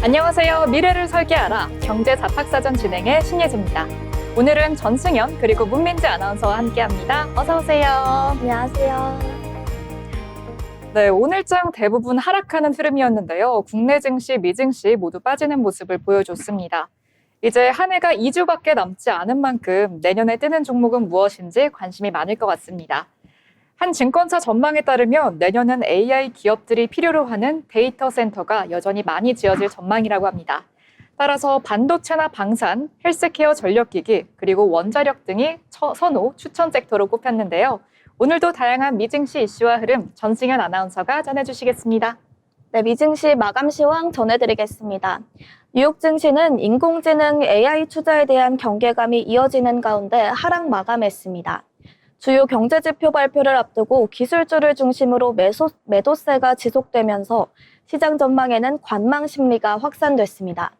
안녕하세요. 미래를 설계하라 경제 자탁사전 진행의 신예지입니다. 오늘은 전승현 그리고 문민지 아나운서와 함께합니다. 어서 오세요. 안녕하세요. 네, 오늘장 대부분 하락하는 흐름이었는데요. 국내 증시, 미증시 모두 빠지는 모습을 보여줬습니다. 이제 한 해가 2주밖에 남지 않은 만큼 내년에 뜨는 종목은 무엇인지 관심이 많을 것 같습니다. 한 증권사 전망에 따르면 내년은 AI 기업들이 필요로 하는 데이터 센터가 여전히 많이 지어질 전망이라고 합니다. 따라서 반도체나 방산, 헬스케어 전력기기, 그리고 원자력 등이 선호 추천 섹터로 꼽혔는데요. 오늘도 다양한 미증시 이슈와 흐름 전승현 아나운서가 전해주시겠습니다. 네, 미증시 마감 시황 전해드리겠습니다. 뉴욕 증시는 인공지능 AI 투자에 대한 경계감이 이어지는 가운데 하락 마감했습니다. 주요 경제지표 발표를 앞두고 기술주를 중심으로 매도세가 지속되면서 시장 전망에는 관망 심리가 확산됐습니다.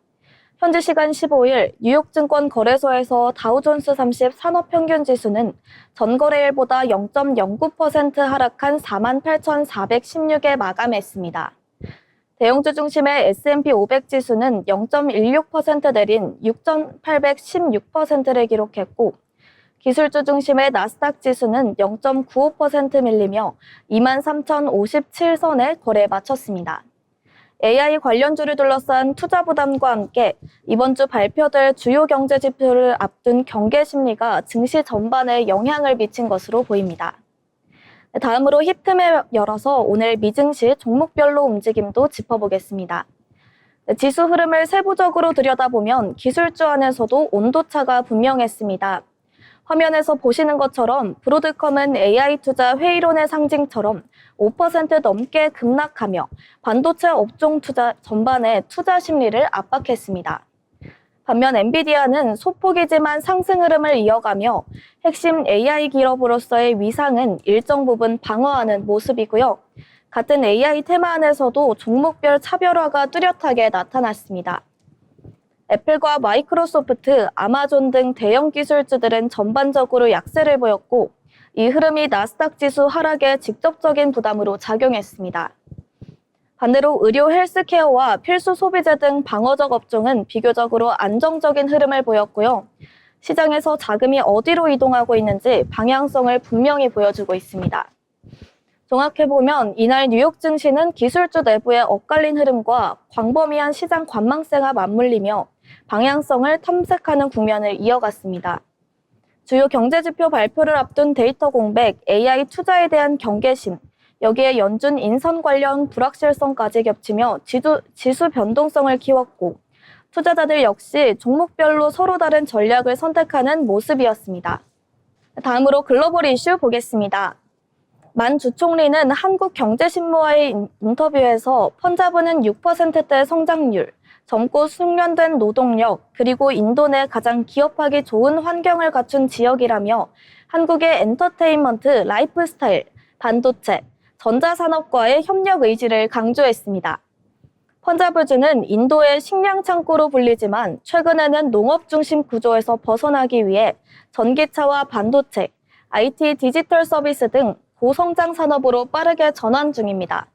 현지 시간 15일 뉴욕 증권 거래소에서 다우존스 30 산업평균지수는 전거래일보다 0.09% 하락한 48,416에 마감했습니다. 대형주 중심의 S&P 500 지수는 0.16% 내린 6,816%를 기록했고 기술주 중심의 나스닥 지수는 0.95% 밀리며 23,057선에 거래에 마쳤습니다. AI 관련주를 둘러싼 투자 부담과 함께 이번 주 발표될 주요 경제 지표를 앞둔 경계 심리가 증시 전반에 영향을 미친 것으로 보입니다. 다음으로 힙틈을 열어서 오늘 미증시 종목별로 움직임도 짚어보겠습니다. 지수 흐름을 세부적으로 들여다보면 기술주 안에서도 온도차가 분명했습니다. 화면에서 보시는 것처럼 브로드컴은 AI 투자 회의론의 상징처럼 5% 넘게 급락하며 반도체 업종 투자 전반의 투자 심리를 압박했습니다. 반면 엔비디아는 소폭이지만 상승 흐름을 이어가며 핵심 AI 기업으로서의 위상은 일정 부분 방어하는 모습이고요. 같은 AI 테마 안에서도 종목별 차별화가 뚜렷하게 나타났습니다. 애플과 마이크로소프트, 아마존 등 대형 기술주들은 전반적으로 약세를 보였고 이 흐름이 나스닥 지수 하락에 직접적인 부담으로 작용했습니다. 반대로 의료 헬스케어와 필수 소비재 등 방어적 업종은 비교적으로 안정적인 흐름을 보였고요. 시장에서 자금이 어디로 이동하고 있는지 방향성을 분명히 보여주고 있습니다. 종합해보면 이날 뉴욕 증시는 기술주 내부의 엇갈린 흐름과 광범위한 시장 관망세가 맞물리며 방향성을 탐색하는 국면을 이어갔습니다. 주요 경제지표 발표를 앞둔 데이터 공백, AI 투자에 대한 경계심, 여기에 연준 인선 관련 불확실성까지 겹치며 지수 변동성을 키웠고 투자자들 역시 종목별로 서로 다른 전략을 선택하는 모습이었습니다. 다음으로 글로벌 이슈 보겠습니다. 만 주총리는 한국경제신문와의 인터뷰에서 펀자브는 6%대 성장률, 젊고 숙련된 노동력, 그리고 인도 내 가장 기업하기 좋은 환경을 갖춘 지역이라며 한국의 엔터테인먼트, 라이프스타일, 반도체, 전자산업과의 협력 의지를 강조했습니다. 펀자브주는 인도의 식량 창고로 불리지만 최근에는 농업 중심 구조에서 벗어나기 위해 전기차와 반도체, IT 디지털 서비스 등 고성장 산업으로 빠르게 전환 중입니다.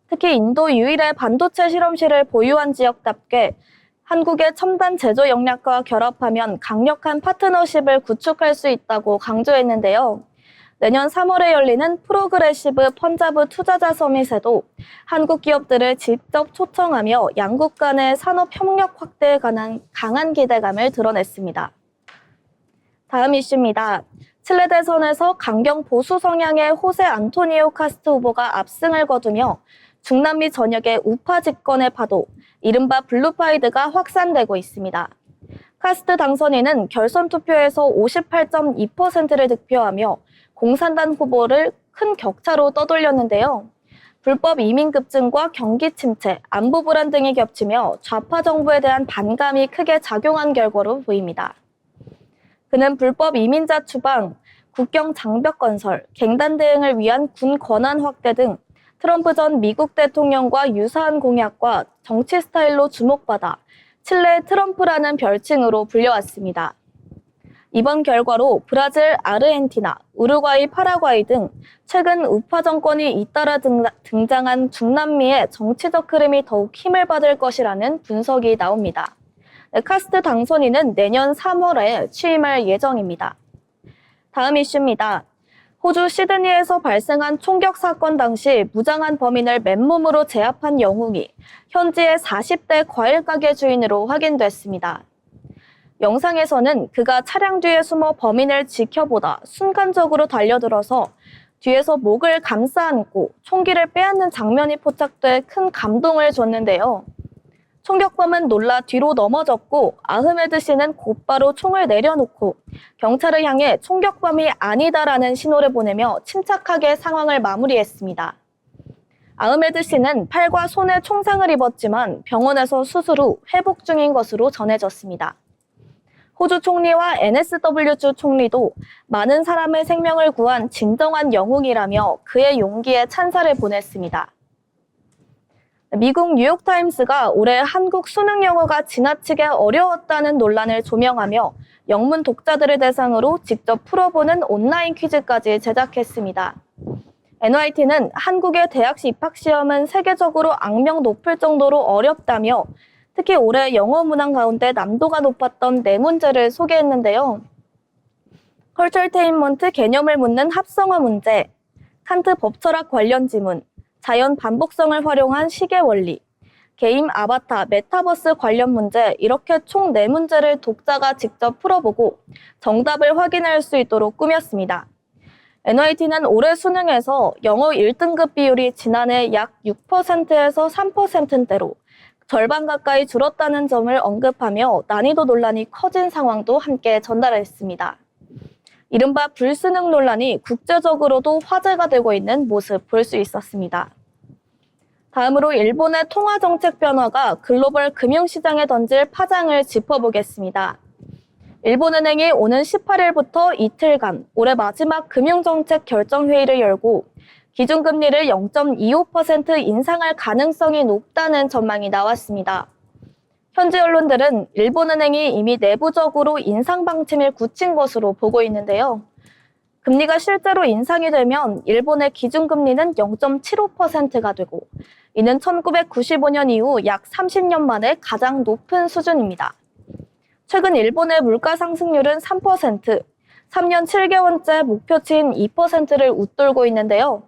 특히 인도 유일의 반도체 실험실을 보유한 지역답게 한국의 첨단 제조 역량과 결합하면 강력한 파트너십을 구축할 수 있다고 강조했는데요. 내년 3월에 열리는 프로그레시브 펀자브 투자자 서밋에도 한국 기업들을 직접 초청하며 양국 간의 산업 협력 확대에 관한 강한 기대감을 드러냈습니다. 다음 이슈입니다. 칠레 대선에서 강경 보수 성향의 호세 안토니오 카스트 후보가 압승을 거두며 중남미 전역의 우파 집권의 파도, 이른바 블루파이드가 확산되고 있습니다. 카스트 당선인은 결선 투표에서 58.2%를 득표하며 공산당 후보를 큰 격차로 떠돌렸는데요. 불법 이민 급증과 경기 침체, 안보 불안 등이 겹치며 좌파 정부에 대한 반감이 크게 작용한 결과로 보입니다. 그는 불법 이민자 추방, 국경 장벽 건설, 갱단 대응을 위한 군 권한 확대 등 트럼프 전 미국 대통령과 유사한 공약과 정치 스타일로 주목받아 칠레의 트럼프라는 별칭으로 불려왔습니다. 이번 결과로 브라질, 아르헨티나, 우루과이, 파라과이 등 최근 우파 정권이 잇따라 등장한 중남미의 정치적 흐름이 더욱 힘을 받을 것이라는 분석이 나옵니다. 카스트 당선인은 내년 3월에 취임할 예정입니다. 다음 이슈입니다. 호주 시드니에서 발생한 총격 사건 당시 무장한 범인을 맨몸으로 제압한 영웅이 현지의 40대 과일 가게 주인으로 확인됐습니다. 영상에서는 그가 차량 뒤에 숨어 범인을 지켜보다 순간적으로 달려들어서 뒤에서 목을 감싸 안고 총기를 빼앗는 장면이 포착돼 큰 감동을 줬는데요. 총격범은 놀라 뒤로 넘어졌고 아흐메드 씨는 곧바로 총을 내려놓고 경찰을 향해 총격범이 아니다라는 신호를 보내며 침착하게 상황을 마무리했습니다. 아흐메드 씨는 팔과 손에 총상을 입었지만 병원에서 수술 후 회복 중인 것으로 전해졌습니다. 호주 총리와 NSW주 총리도 많은 사람의 생명을 구한 진정한 영웅이라며 그의 용기에 찬사를 보냈습니다. 미국 뉴욕타임스가 올해 한국 수능 영어가 지나치게 어려웠다는 논란을 조명하며 영문 독자들을 대상으로 직접 풀어보는 온라인 퀴즈까지 제작했습니다. NYT는 한국의 대학시 입학시험은 세계적으로 악명 높을 정도로 어렵다며 특히 올해 영어 문항 가운데 난도가 높았던 4문제를 소개했는데요. 컬처테인먼트 개념을 묻는 합성어 문제, 칸트 법철학 관련 지문, 자연 반복성을 활용한 시계 원리, 게임 아바타, 메타버스 관련 문제 이렇게 총 4문제를 독자가 직접 풀어보고 정답을 확인할 수 있도록 꾸몄습니다. NYT는 올해 수능에서 영어 1등급 비율이 지난해 약 6%에서 3%대로 절반 가까이 줄었다는 점을 언급하며 난이도 논란이 커진 상황도 함께 전달했습니다. 이른바 불수능 논란이 국제적으로도 화제가 되고 있는 모습 볼 수 있었습니다. 다음으로 일본의 통화정책 변화가 글로벌 금융시장에 던질 파장을 짚어보겠습니다. 일본은행이 오는 18일부터 이틀간 올해 마지막 금융정책 결정회의를 열고 기준금리를 0.25% 인상할 가능성이 높다는 전망이 나왔습니다. 현지 언론들은 일본은행이 이미 내부적으로 인상 방침을 굳힌 것으로 보고 있는데요. 금리가 실제로 인상이 되면 일본의 기준금리는 0.75%가 되고 이는 1995년 이후 약 30년 만에 가장 높은 수준입니다. 최근 일본의 물가 상승률은 3%, 3년 7개월째 목표치인 2%를 웃돌고 있는데요.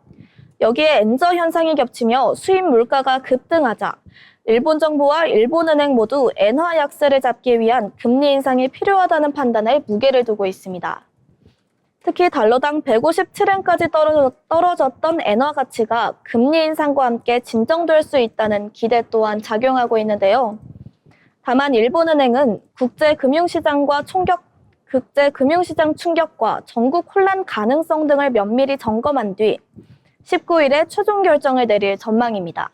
여기에 엔저 현상이 겹치며 수입 물가가 급등하자 일본 정부와 일본은행 모두 엔화 약세를 잡기 위한 금리 인상이 필요하다는 판단에 무게를 두고 있습니다. 특히 달러당 157엔까지 떨어졌던 엔화 가치가 금리 인상과 함께 진정될 수 있다는 기대 또한 작용하고 있는데요. 다만 일본은행은 국제금융시장 충격과 전국 혼란 가능성 등을 면밀히 점검한 뒤 19일에 최종 결정을 내릴 전망입니다.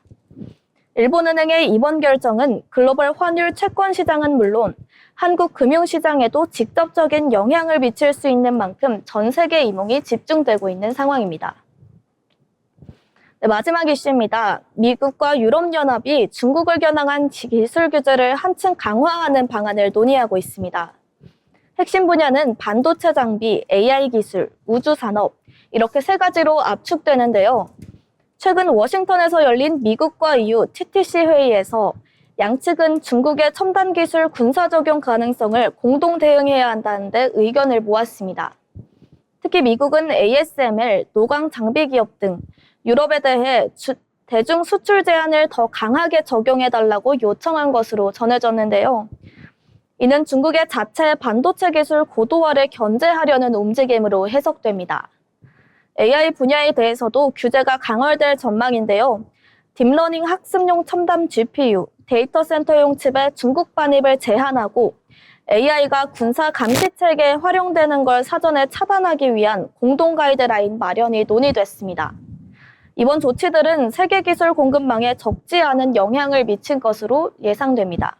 일본은행의 이번 결정은 글로벌 환율 채권 시장은 물론 한국 금융시장에도 직접적인 영향을 미칠 수 있는 만큼 전 세계 이목이 집중되고 있는 상황입니다. 네, 마지막 이슈입니다. 미국과 유럽연합이 중국을 겨냥한 기술 규제를 한층 강화하는 방안을 논의하고 있습니다. 핵심 분야는 반도체 장비, AI 기술, 우주산업 이렇게 3가지로 압축되는데요. 최근 워싱턴에서 열린 미국과 EU TTC 회의에서 양측은 중국의 첨단 기술 군사 적용 가능성을 공동 대응해야 한다는 데 의견을 모았습니다. 특히 미국은 ASML, 노광 장비 기업 등 유럽에 대해 대중 수출 제한을 더 강하게 적용해달라고 요청한 것으로 전해졌는데요. 이는 중국의 자체 반도체 기술 고도화를 견제하려는 움직임으로 해석됩니다. AI 분야에 대해서도 규제가 강화될 전망인데요. 딥러닝 학습용 첨단 GPU, 데이터 센터용 칩의 중국 반입을 제한하고 AI가 군사 감시 체계에 활용되는 걸 사전에 차단하기 위한 공동 가이드라인 마련이 논의됐습니다. 이번 조치들은 세계 기술 공급망에 적지 않은 영향을 미칠 것으로 예상됩니다.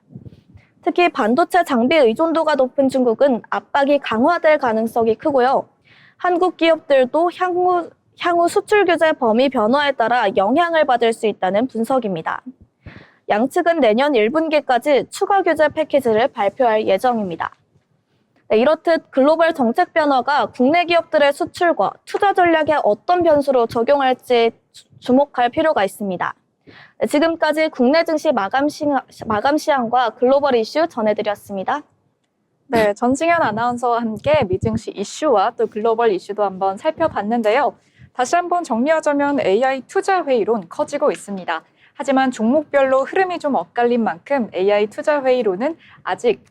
특히 반도체 장비 의존도가 높은 중국은 압박이 강화될 가능성이 크고요. 한국 기업들도 향후 수출 규제 범위 변화에 따라 영향을 받을 수 있다는 분석입니다. 양측은 내년 1분기까지 추가 규제 패키지를 발표할 예정입니다. 네, 이렇듯 글로벌 정책 변화가 국내 기업들의 수출과 투자 전략에 어떤 변수로 적용할지 주목할 필요가 있습니다. 네, 지금까지 국내 증시 마감 시황과 글로벌 이슈 전해드렸습니다. 네, 전승현 아나운서와 함께 미증시 이슈와 또 글로벌 이슈도 한번 살펴봤는데요. 다시 한번 정리하자면 AI 투자 회의론 커지고 있습니다. 하지만 종목별로 흐름이 좀 엇갈린 만큼 AI 투자 회의론은 아직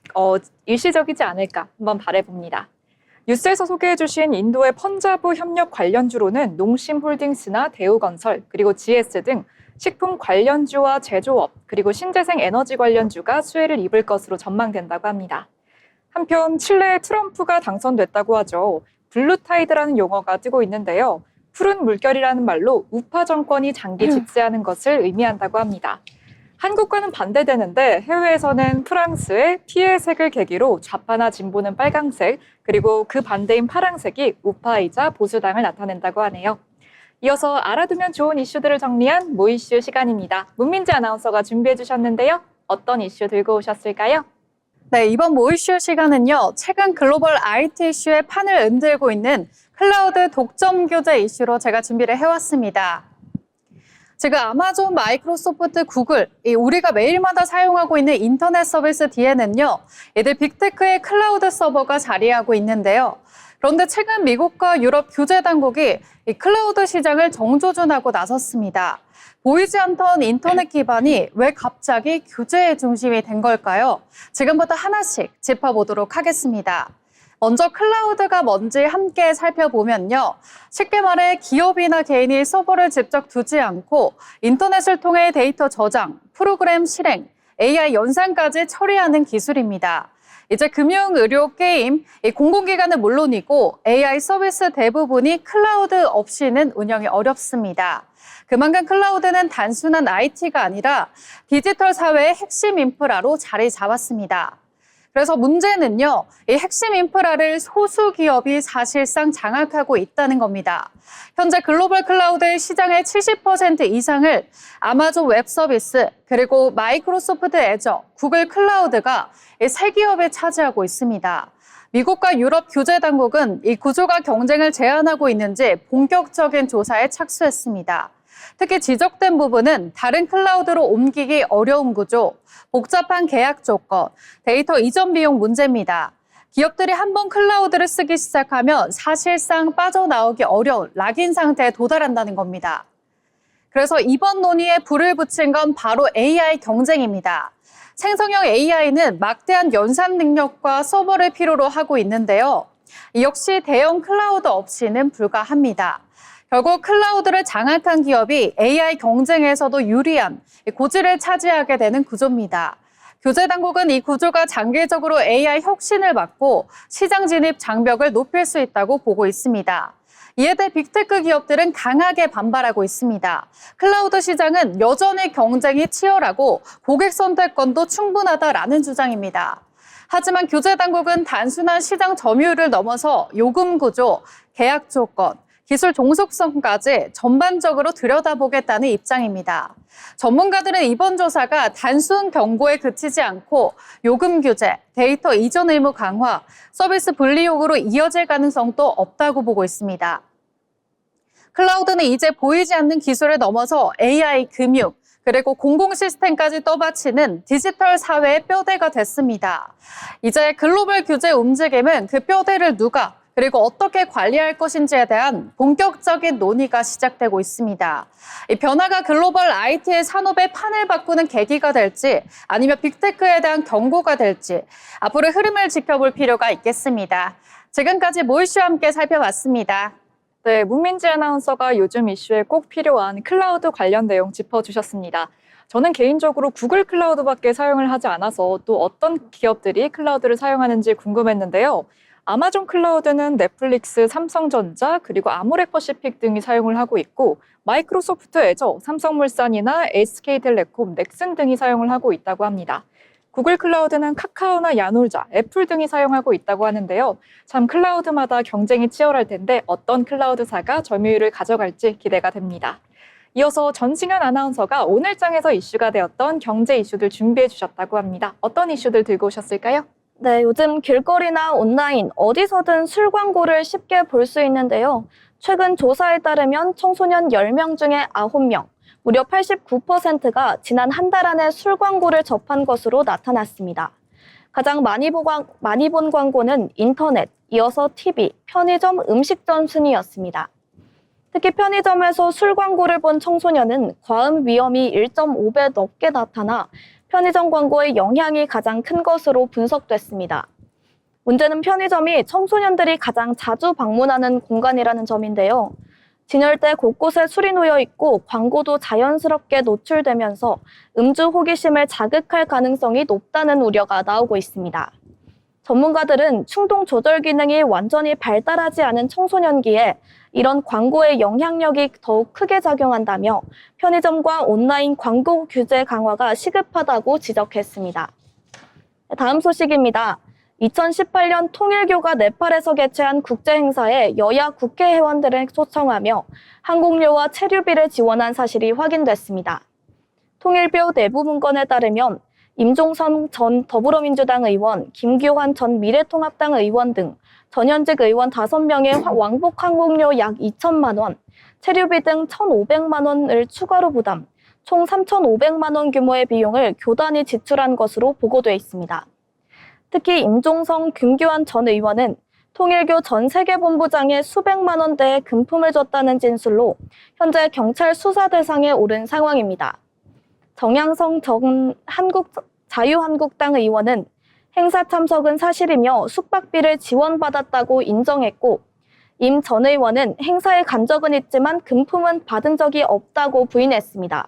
일시적이지 않을까 한번 바라봅니다. 뉴스에서 소개해주신 인도의 펀자브 협력 관련주로는 농심홀딩스나 대우건설 그리고 GS 등 식품 관련주와 제조업 그리고 신재생 에너지 관련주가 수혜를 입을 것으로 전망된다고 합니다. 한편 칠레의 트럼프가 당선됐다고 하죠. 블루타이드라는 용어가 뜨고 있는데요. 푸른 물결이라는 말로 우파 정권이 장기 집권하는 것을 의미한다고 합니다. 한국과는 반대되는데 해외에서는 프랑스의 피의 색을 계기로 좌파나 진보는 빨강색, 그리고 그 반대인 파랑색이 우파이자 보수당을 나타낸다고 하네요. 이어서 알아두면 좋은 이슈들을 정리한 모이슈 시간입니다. 문민지 아나운서가 준비해 주셨는데요. 어떤 이슈 들고 오셨을까요? 네, 이번 모이슈 시간은요, 최근 글로벌 IT 이슈의 판을 흔들고 있는 클라우드 독점 규제 이슈로 제가 준비를 해왔습니다. 지금 아마존, 마이크로소프트, 구글, 우리가 매일마다 사용하고 있는 인터넷 서비스 뒤에는요, 이들 빅테크의 클라우드 서버가 자리하고 있는데요. 그런데 최근 미국과 유럽 규제 당국이 이 클라우드 시장을 정조준하고 나섰습니다. 보이지 않던 인터넷 기반이 왜 갑자기 규제의 중심이 된 걸까요? 지금부터 하나씩 짚어보도록 하겠습니다. 먼저 클라우드가 뭔지 함께 살펴보면요. 쉽게 말해 기업이나 개인이 서버를 직접 두지 않고 인터넷을 통해 데이터 저장, 프로그램 실행, AI 연산까지 처리하는 기술입니다. 이제 금융, 의료, 게임, 공공기관은 물론이고 AI 서비스 대부분이 클라우드 없이는 운영이 어렵습니다. 그만큼 클라우드는 단순한 IT가 아니라 디지털 사회의 핵심 인프라로 자리 잡았습니다. 그래서 문제는요, 이 핵심 인프라를 소수 기업이 사실상 장악하고 있다는 겁니다. 현재 글로벌 클라우드 시장의 70% 이상을 아마존 웹 서비스, 그리고 마이크로소프트 애저, 구글 클라우드가 이 세 기업이 차지하고 있습니다. 미국과 유럽 규제 당국은 이 구조가 경쟁을 제한하고 있는지 본격적인 조사에 착수했습니다. 특히 지적된 부분은 다른 클라우드로 옮기기 어려운 구조, 복잡한 계약 조건, 데이터 이전 비용 문제입니다. 기업들이 한번 클라우드를 쓰기 시작하면 사실상 빠져나오기 어려운 락인 상태에 도달한다는 겁니다. 그래서 이번 논의에 불을 붙인 건 바로 AI 경쟁입니다. 생성형 AI는 막대한 연산 능력과 서버를 필요로 하고 있는데요. 역시 대형 클라우드 없이는 불가합니다. 결국 클라우드를 장악한 기업이 AI 경쟁에서도 유리한 고지를 차지하게 되는 구조입니다. 규제 당국은 이 구조가 장기적으로 AI 혁신을 막고 시장 진입 장벽을 높일 수 있다고 보고 있습니다. 이에 대해 빅테크 기업들은 강하게 반발하고 있습니다. 클라우드 시장은 여전히 경쟁이 치열하고 고객 선택권도 충분하다라는 주장입니다. 하지만 규제 당국은 단순한 시장 점유율을 넘어서 요금 구조, 계약 조건, 기술 종속성까지 전반적으로 들여다보겠다는 입장입니다. 전문가들은 이번 조사가 단순 경고에 그치지 않고 요금 규제, 데이터 이전 의무 강화, 서비스 분리욕으로 이어질 가능성도 없다고 보고 있습니다. 클라우드는 이제 보이지 않는 기술을 넘어서 AI, 금융, 그리고 공공 시스템까지 떠받치는 디지털 사회의 뼈대가 됐습니다. 이제 글로벌 규제 움직임은 그 뼈대를 누가 그리고 어떻게 관리할 것인지에 대한 본격적인 논의가 시작되고 있습니다. 이 변화가 글로벌 IT의 산업의 판을 바꾸는 계기가 될지 아니면 빅테크에 대한 경고가 될지 앞으로 흐름을 지켜볼 필요가 있겠습니다. 지금까지 모이슈와 함께 살펴봤습니다. 네, 문민지 아나운서가 요즘 이슈에 꼭 필요한 클라우드 관련 내용 짚어주셨습니다. 저는 개인적으로 구글 클라우드밖에 사용을 하지 않아서 또 어떤 기업들이 클라우드를 사용하는지 궁금했는데요. 아마존 클라우드는 넷플릭스, 삼성전자, 그리고 아모레퍼시픽 등이 사용을 하고 있고 마이크로소프트 애저, 삼성물산이나 SK텔레콤, 넥슨 등이 사용을 하고 있다고 합니다. 구글 클라우드는 카카오나 야놀자, 애플 등이 사용하고 있다고 하는데요. 참 클라우드마다 경쟁이 치열할 텐데 어떤 클라우드사가 점유율을 가져갈지 기대가 됩니다. 이어서 전승현 아나운서가 오늘장에서 이슈가 되었던 경제 이슈들 준비해 주셨다고 합니다. 어떤 이슈들 들고 오셨을까요? 네, 요즘 길거리나 온라인 어디서든 술 광고를 쉽게 볼 수 있는데요. 최근 조사에 따르면 청소년 10명 중에 9명, 무려 89%가 지난 한 달 안에 술 광고를 접한 것으로 나타났습니다. 가장 많이 본 광고는 인터넷, 이어서 TV, 편의점, 음식점 순이었습니다. 특히 편의점에서 술 광고를 본 청소년은 과음 위험이 1.5배 넘게 나타나 편의점 광고의 영향이 가장 큰 것으로 분석됐습니다. 문제는 편의점이 청소년들이 가장 자주 방문하는 공간이라는 점인데요. 진열대 곳곳에 술이 놓여 있고 광고도 자연스럽게 노출되면서 음주 호기심을 자극할 가능성이 높다는 우려가 나오고 있습니다. 전문가들은 충동 조절 기능이 완전히 발달하지 않은 청소년기에 이런 광고의 영향력이 더욱 크게 작용한다며 편의점과 온라인 광고 규제 강화가 시급하다고 지적했습니다. 다음 소식입니다. 2018년 통일교가 네팔에서 개최한 국제행사에 여야 국회의원들을 초청하며 항공료와 체류비를 지원한 사실이 확인됐습니다. 통일교 내부 문건에 따르면 임종선 전 더불어민주당 의원, 김규환 전 미래통합당 의원 등 전현직 의원 5명의 왕복 항공료 약 2천만 원, 체류비 등 1,500만 원을 추가로 부담, 총 3,500만 원 규모의 비용을 교단이 지출한 것으로 보고돼 있습니다. 특히 임종성, 김규환 전 의원은 통일교 전 세계본부장에 수백만 원대의 금품을 줬다는 진술로 현재 경찰 수사 대상에 오른 상황입니다. 정양성 전 자유한국당 의원은 행사 참석은 사실이며 숙박비를 지원받았다고 인정했고, 임 전 의원은 행사에 간 적은 있지만 금품은 받은 적이 없다고 부인했습니다.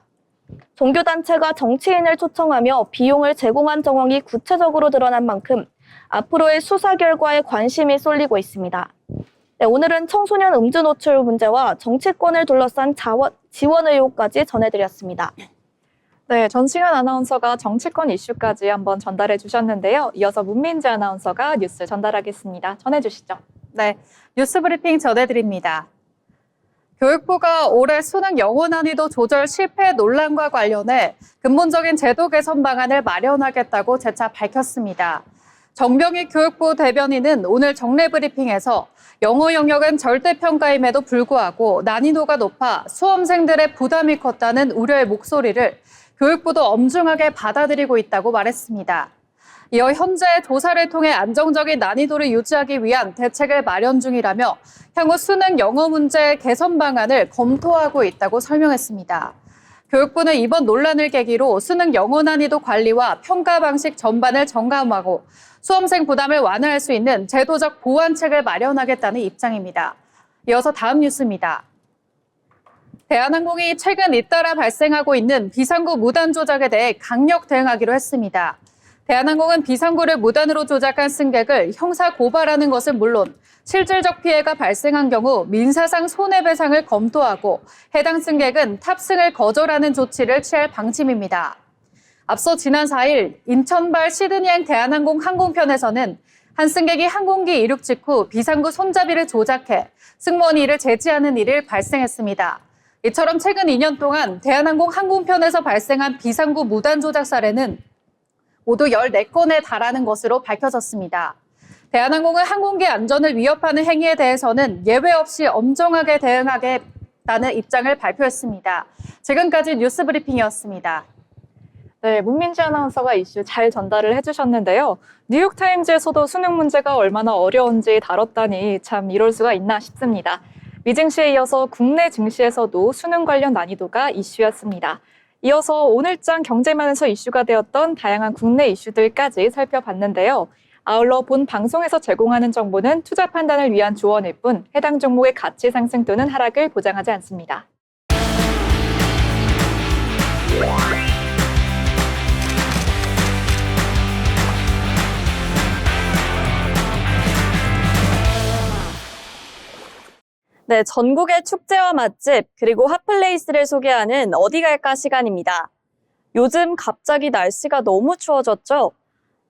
종교단체가 정치인을 초청하며 비용을 제공한 정황이 구체적으로 드러난 만큼 앞으로의 수사 결과에 관심이 쏠리고 있습니다. 네, 오늘은 청소년 음주 노출 문제와 정치권을 둘러싼 지원 의혹까지 전해드렸습니다. 네, 전승현 아나운서가 정치권 이슈까지 한번 전달해 주셨는데요. 이어서 문민지 아나운서가 뉴스 전달하겠습니다. 전해주시죠. 네, 뉴스 브리핑 전해드립니다. 교육부가 올해 수능 영어 난이도 조절 실패 논란과 관련해 근본적인 제도 개선 방안을 마련하겠다고 재차 밝혔습니다. 정병희 교육부 대변인은 오늘 정례 브리핑에서 영어 영역은 절대평가임에도 불구하고 난이도가 높아 수험생들의 부담이 컸다는 우려의 목소리를 교육부도 엄중하게 받아들이고 있다고 말했습니다. 이어 현재 조사를 통해 안정적인 난이도를 유지하기 위한 대책을 마련 중이라며 향후 수능 영어 문제 개선 방안을 검토하고 있다고 설명했습니다. 교육부는 이번 논란을 계기로 수능 영어 난이도 관리와 평가 방식 전반을 점검하고 수험생 부담을 완화할 수 있는 제도적 보완책을 마련하겠다는 입장입니다. 이어서 다음 뉴스입니다. 대한항공이 최근 잇따라 발생하고 있는 비상구 무단 조작에 대해 강력 대응하기로 했습니다. 대한항공은 비상구를 무단으로 조작한 승객을 형사 고발하는 것은 물론 실질적 피해가 발생한 경우 민사상 손해배상을 검토하고 해당 승객은 탑승을 거절하는 조치를 취할 방침입니다. 앞서 지난 4일 인천발 시드니행 대한항공 항공편에서는 한 승객이 항공기 이륙 직후 비상구 손잡이를 조작해 승무원이 이를 제지하는 일이 발생했습니다. 이처럼 최근 2년 동안 대한항공 항공편에서 발생한 비상구 무단 조작 사례는 모두 14건에 달하는 것으로 밝혀졌습니다. 대한항공은 항공기 안전을 위협하는 행위에 대해서는 예외 없이 엄정하게 대응하겠다는 입장을 발표했습니다. 지금까지 뉴스 브리핑이었습니다. 네, 문민지 아나운서가 이슈 잘 전달을 해주셨는데요. 뉴욕타임즈에서도 수능 문제가 얼마나 어려운지 다뤘다니 참 이럴 수가 있나 싶습니다. 미증시에 이어서 국내 증시에서도 수능 관련 난이도가 이슈였습니다. 이어서 오늘장 경제면에서 이슈가 되었던 다양한 국내 이슈들까지 살펴봤는데요. 아울러 본 방송에서 제공하는 정보는 투자 판단을 위한 조언일 뿐 해당 종목의 가치 상승 또는 하락을 보장하지 않습니다. 네, 전국의 축제와 맛집 그리고 핫플레이스를 소개하는 어디 갈까 시간입니다. 요즘 갑자기 날씨가 너무 추워졌죠?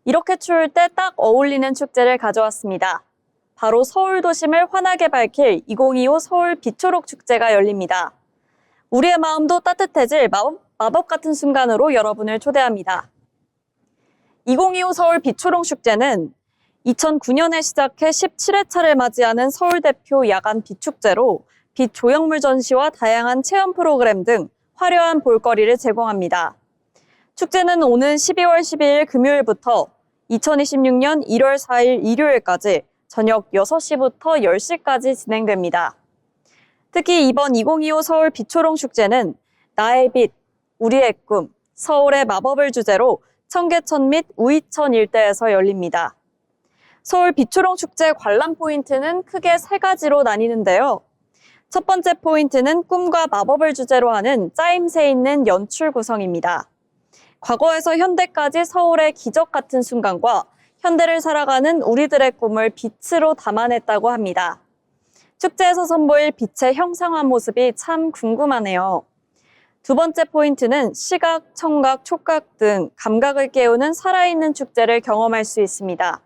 이렇게 추울 때 딱 어울리는 축제를 가져왔습니다. 바로 서울 도심을 환하게 밝힐 2025 서울 빛초록 축제가 열립니다. 우리의 마음도 따뜻해질 마법 같은 순간으로 여러분을 초대합니다. 2025 서울 빛초록 축제는 2009년에 시작해 17회차를 맞이하는 서울 대표 야간 빛축제로 빛 조형물 전시와 다양한 체험 프로그램 등 화려한 볼거리를 제공합니다. 축제는 오는 12월 12일 금요일부터 2026년 1월 4일 일요일까지 저녁 6시부터 10시까지 진행됩니다. 특히 이번 2025 서울 빛초롱 축제는 나의 빛, 우리의 꿈, 서울의 마법을 주제로 청계천 및 우이천 일대에서 열립니다. 서울 빛초롱 축제 관람 포인트는 크게 3가지로 나뉘는데요. 첫 번째 포인트는 꿈과 마법을 주제로 하는 짜임새 있는 연출 구성입니다. 과거에서 현대까지 서울의 기적 같은 순간과 현대를 살아가는 우리들의 꿈을 빛으로 담아냈다고 합니다. 축제에서 선보일 빛의 형상화 모습이 참 궁금하네요. 두 번째 포인트는 시각, 청각, 촉각 등 감각을 깨우는 살아있는 축제를 경험할 수 있습니다.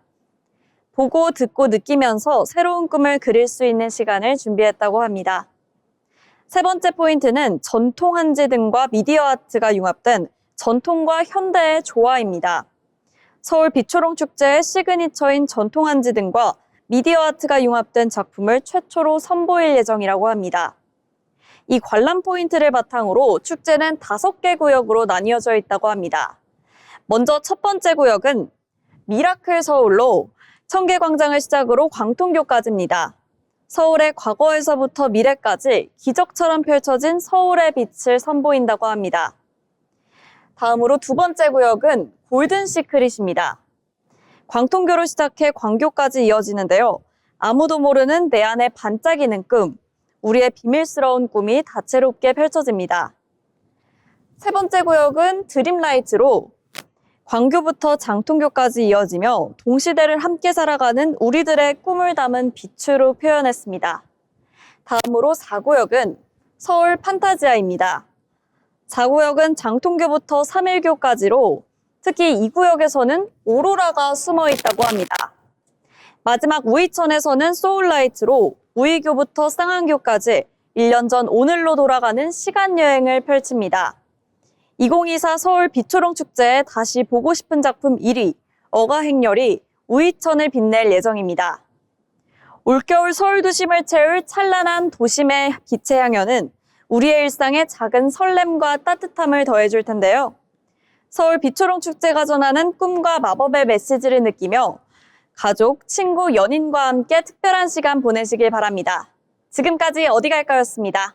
보고 듣고 느끼면서 새로운 꿈을 그릴 수 있는 시간을 준비했다고 합니다. 세 번째 포인트는 전통 한지 등과 미디어 아트가 융합된 전통과 현대의 조화입니다. 서울 빛초롱 축제의 시그니처인 전통 한지 등과 미디어 아트가 융합된 작품을 최초로 선보일 예정이라고 합니다. 이 관람 포인트를 바탕으로 축제는 5개 구역으로 나뉘어져 있다고 합니다. 먼저 첫 번째 구역은 미라클 서울로 청계광장을 시작으로 광통교까지입니다. 서울의 과거에서부터 미래까지 기적처럼 펼쳐진 서울의 빛을 선보인다고 합니다. 다음으로 두 번째 구역은 골든 시크릿입니다. 광통교로 시작해 광교까지 이어지는데요. 아무도 모르는 내 안에 반짝이는 꿈, 우리의 비밀스러운 꿈이 다채롭게 펼쳐집니다. 세 번째 구역은 드림라이트로 광교부터 장통교까지 이어지며 동시대를 함께 살아가는 우리들의 꿈을 담은 빛으로 표현했습니다. 다음으로 4구역은 서울 판타지아입니다. 4구역은 장통교부터 3일교까지로 특히 이 구역에서는 오로라가 숨어 있다고 합니다. 마지막 우이천에서는 소울라이트로 우이교부터 쌍안교까지 1년 전 오늘로 돌아가는 시간여행을 펼칩니다. 2024 서울 빛초롱 축제에 다시 보고 싶은 작품 1위, 어가행렬이 우이천을 빛낼 예정입니다. 올겨울 서울 도심을 채울 찬란한 도심의 빛의 향연은 우리의 일상에 작은 설렘과 따뜻함을 더해줄 텐데요. 서울 빛초롱 축제가 전하는 꿈과 마법의 메시지를 느끼며 가족, 친구, 연인과 함께 특별한 시간 보내시길 바랍니다. 지금까지 어디 갈까였습니다.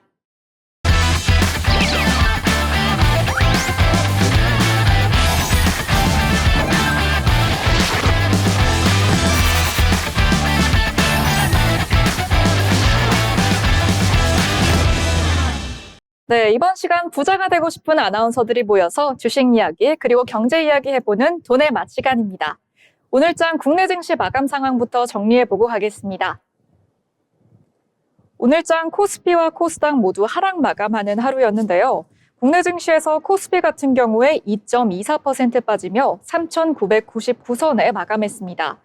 네, 이번 시간 부자가 되고 싶은 아나운서들이 모여서 주식 이야기 그리고 경제 이야기 해보는 돈의 맛 시간입니다. 오늘장 국내 증시 마감 상황부터 정리해보고 가겠습니다. 오늘장 코스피와 코스닥 모두 하락 마감하는 하루였는데요. 국내 증시에서 코스피 같은 경우에 2.24% 빠지며 3,999선에 마감했습니다.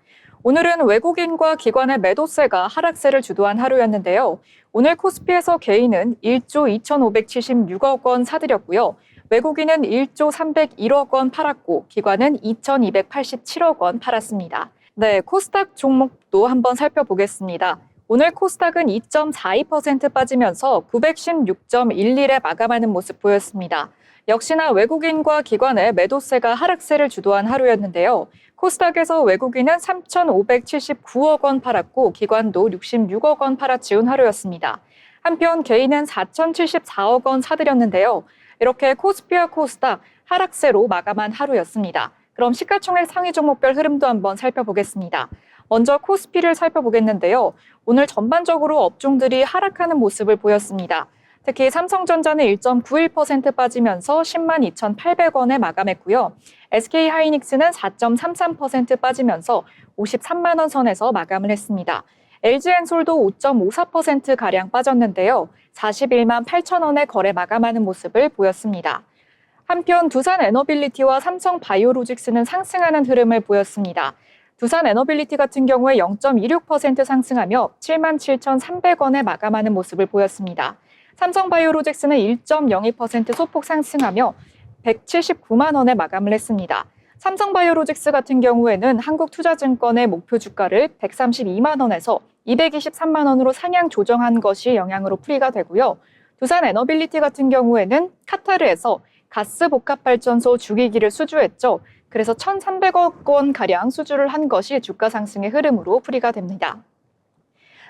오늘은 외국인과 기관의 매도세가 하락세를 주도한 하루였는데요. 오늘 코스피에서 개인은 1조 2,576억 원 사들였고요. 외국인은 1조 301억 원 팔았고 기관은 2,287억 원 팔았습니다. 네, 코스닥 종목도 한번 살펴보겠습니다. 오늘 코스닥은 2.42% 빠지면서 916.11에 마감하는 모습 보였습니다. 역시나 외국인과 기관의 매도세가 하락세를 주도한 하루였는데요. 코스닥에서 외국인은 3,579억 원 팔았고 기관도 66억 원 팔아치운 하루였습니다. 한편 개인은 4,074억 원 사들였는데요. 이렇게 코스피와 코스닥 하락세로 마감한 하루였습니다. 그럼 시가총액 상위 종목별 흐름도 한번 살펴보겠습니다. 먼저 코스피를 살펴보겠는데요. 오늘 전반적으로 업종들이 하락하는 모습을 보였습니다. 특히 삼성전자는 1.91% 빠지면서 10만 2,800원에 마감했고요. SK하이닉스는 4.33% 빠지면서 53만 원 선에서 마감을 했습니다. LG엔솔도 5.54%가량 빠졌는데요. 41만 8천 원에 거래 마감하는 모습을 보였습니다. 한편 두산에너빌리티와 삼성바이오로직스는 상승하는 흐름을 보였습니다. 두산에너빌리티 같은 경우에 0.26% 상승하며 7만 7,300원에 마감하는 모습을 보였습니다. 삼성바이오로직스는 1.02% 소폭 상승하며 179만 원에 마감을 했습니다. 삼성바이오로직스 같은 경우에는 한국투자증권의 목표 주가를 132만 원에서 223만 원으로 상향 조정한 것이 영향으로 풀이가 되고요. 두산에너빌리티 같은 경우에는 카타르에서 가스 복합발전소 주기기를 수주했죠. 그래서 1,300억 원가량 수주를 한 것이 주가 상승의 흐름으로 풀이가 됩니다.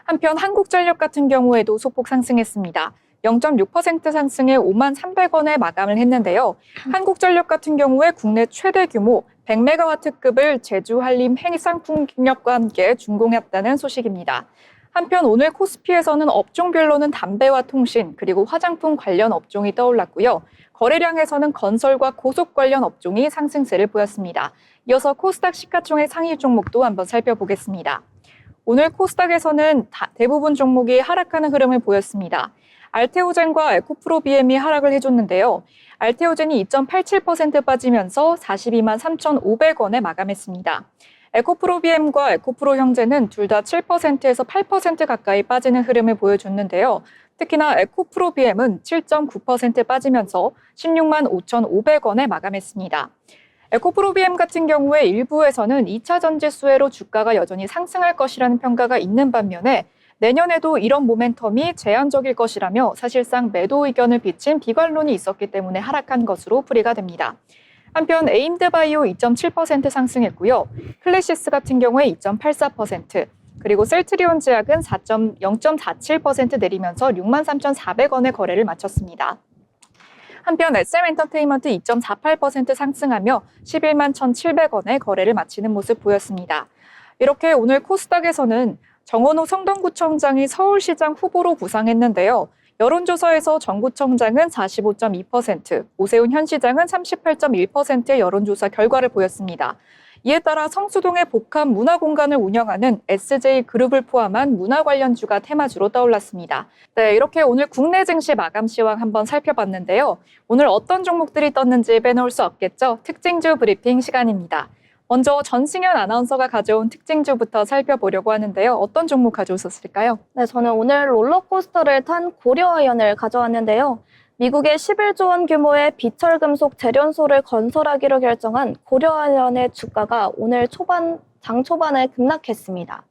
한편 한국전력 같은 경우에도 소폭 상승했습니다. 0.6% 상승해 5만 300원에 마감을 했는데요. 한국전력 같은 경우에 국내 최대 규모 100메가와트급을 제주 한림 해상풍력과 함께 준공했다는 소식입니다. 한편 오늘 코스피에서는 업종별로는 담배와 통신 그리고 화장품 관련 업종이 떠올랐고요. 거래량에서는 건설과 고속 관련 업종이 상승세를 보였습니다. 이어서 코스닥 시가총액 상위 종목도 한번 살펴보겠습니다. 오늘 코스닥에서는 대부분 종목이 하락하는 흐름을 보였습니다. 알테오젠과 에코프로비엠이 하락을 해줬는데요. 알테오젠이 2.87% 빠지면서 42만 3,500원에 마감했습니다. 에코프로비엠과 에코프로형제는 둘 다 7%에서 8% 가까이 빠지는 흐름을 보여줬는데요. 특히나 에코프로비엠은 7.9% 빠지면서 16만 5,500원에 마감했습니다. 에코프로비엠 같은 경우에 일부에서는 2차 전지 수혜로 주가가 여전히 상승할 것이라는 평가가 있는 반면에 내년에도 이런 모멘텀이 제한적일 것이라며 사실상 매도 의견을 비친 비관론이 있었기 때문에 하락한 것으로 풀이가 됩니다. 한편 에임드바이오 2.7% 상승했고요. 클래시스 같은 경우에 2.84%, 그리고 셀트리온 제약은 0.47% 내리면서 63,400원의 거래를 마쳤습니다. 한편 SM엔터테인먼트 2.48% 상승하며 11만 1,700원의 거래를 마치는 모습 보였습니다. 이렇게 오늘 코스닥에서는 정원호 성동구청장이 서울시장 후보로 부상했는데요. 여론조사에서 정 구청장은 45.2%, 오세훈 현 시장은 38.1%의 여론조사 결과를 보였습니다. 이에 따라 성수동의 복합 문화공간을 운영하는 SJ그룹을 포함한 문화 관련주가 테마주로 떠올랐습니다. 네, 이렇게 오늘 국내 증시 마감 시황 한번 살펴봤는데요. 오늘 어떤 종목들이 떴는지 빼놓을 수 없겠죠. 특징주 브리핑 시간입니다. 먼저 전승현 아나운서가 가져온 특징주부터 살펴보려고 하는데요. 어떤 종목 가져오셨을까요? 네, 저는 오늘 롤러코스터를 탄 고려아연을 가져왔는데요. 미국의 11조 원 규모의 비철금속 재련소를 건설하기로 결정한 고려아연의 주가가 오늘 장 초반에 급락했습니다.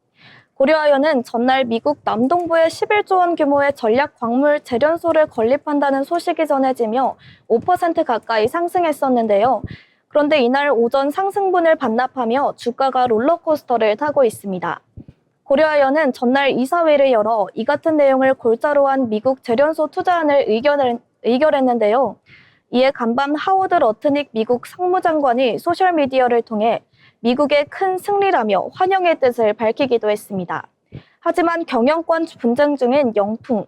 고려아연은 전날 미국 남동부에 11조 원 규모의 전략 광물 재련소를 건립한다는 소식이 전해지며 5% 가까이 상승했었는데요. 그런데 이날 오전 상승분을 반납하며 주가가 롤러코스터를 타고 있습니다. 고려아연은 전날 이사회를 열어 이 같은 내용을 골자로 한 미국 재련소 투자안을 의결했는데요. 이에 간밤 하워드 러트닉 미국 상무장관이 소셜미디어를 통해 미국의 큰 승리라며 환영의 뜻을 밝히기도 했습니다. 하지만 경영권 분쟁 중인 영풍,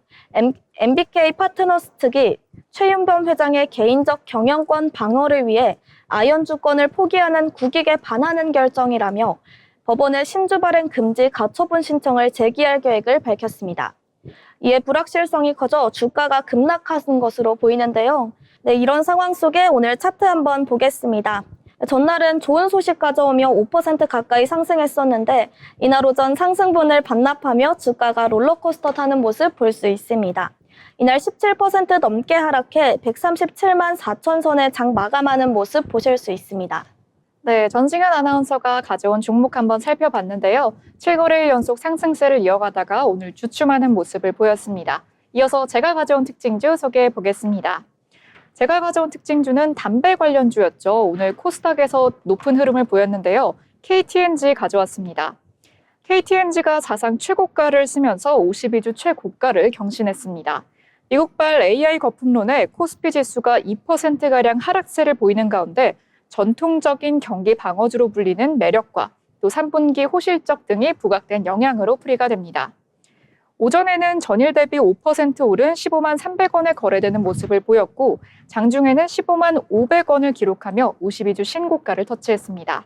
MBK 파트너스 측이 최윤범 회장의 개인적 경영권 방어를 위해 아연 주권을 포기하는 국익에 반하는 결정이라며 법원에 신주 발행 금지 가처분 신청을 제기할 계획을 밝혔습니다. 이에 불확실성이 커져 주가가 급락한 것으로 보이는데요. 네, 이런 상황 속에 오늘 차트 한번 보겠습니다. 전날은 좋은 소식 가져오며 5% 가까이 상승했었는데 이날 오전 상승분을 반납하며 주가가 롤러코스터 타는 모습 볼 수 있습니다. 이날 17% 넘게 하락해 137만 4천 선에 장 마감하는 모습 보실 수 있습니다. 네, 전승현 아나운서가 가져온 종목 한번 살펴봤는데요. 7거래일 연속 상승세를 이어가다가 오늘 주춤하는 모습을 보였습니다. 이어서 제가 가져온 특징주 소개해 보겠습니다. 제가 가져온 특징주는 담배 관련주였죠. 오늘 코스닥에서 높은 흐름을 보였는데요. KTNG 가져왔습니다. KTNG가 사상 최고가를 쓰면서 52주 최고가를 경신했습니다. 미국발 AI 거품론에 코스피 지수가 2%가량 하락세를 보이는 가운데 전통적인 경기 방어주로 불리는 매력과 또 3분기 호실적 등이 부각된 영향으로 풀이가 됩니다. 오전에는 전일 대비 5% 오른 15만 300원에 거래되는 모습을 보였고 장중에는 15만 500원을 기록하며 52주 신고가를 터치했습니다.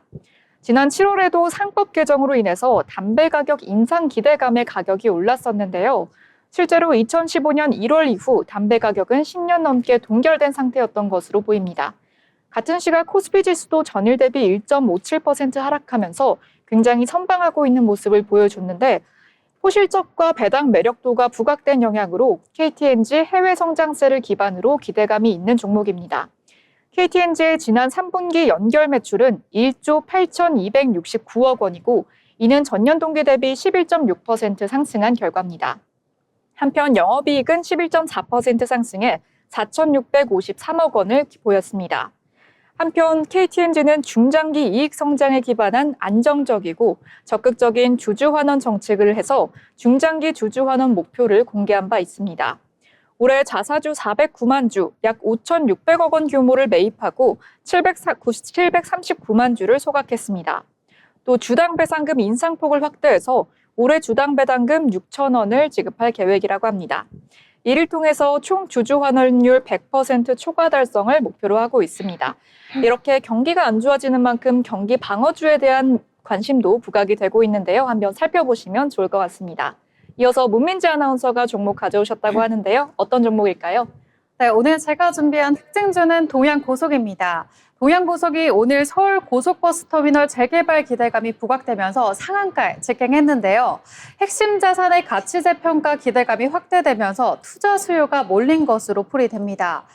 지난 7월에도 상법 개정으로 인해서 담배 가격 인상 기대감에 가격이 올랐었는데요. 실제로 2015년 1월 이후 담배 가격은 10년 넘게 동결된 상태였던 것으로 보입니다. 같은 시각 코스피 지수도 전일 대비 1.57% 하락하면서 굉장히 선방하고 있는 모습을 보여줬는데 호실적과 배당 매력도가 부각된 영향으로 KTNG 해외 성장세를 기반으로 기대감이 있는 종목입니다. KTNG의 지난 3분기 연결 매출은 1조 8,269억 원이고 이는 전년 동기 대비 11.6% 상승한 결과입니다. 한편 영업이익은 11.4% 상승해 4,653억 원을 보였습니다. 한편 KTNG는 중장기 이익 성장에 기반한 안정적이고 적극적인 주주환원 정책을 해서 중장기 주주환원 목표를 공개한 바 있습니다. 올해 자사주 409만 주, 약 5,600억 원 규모를 매입하고 739만 주를 소각했습니다. 또 주당 배당금 인상폭을 확대해서 올해 주당 배당금 6천 원을 지급할 계획이라고 합니다. 이를 통해서 총 주주 환원율 100% 초과 달성을 목표로 하고 있습니다. 이렇게 경기가 안 좋아지는 만큼 경기 방어주에 대한 관심도 부각이 되고 있는데요. 한번 살펴보시면 좋을 것 같습니다. 이어서 문민지 아나운서가 종목 가져오셨다고 하는데요. 어떤 종목일까요? 네, 오늘 제가 준비한 특징주는 동양고속입니다. 동양고속이 오늘 서울 고속버스터미널 재개발 기대감이 부각되면서 상한가에 직행했는데요. 핵심 자산의 가치 재평가 기대감이 확대되면서 투자 수요가 몰린 것으로 풀이됩니다.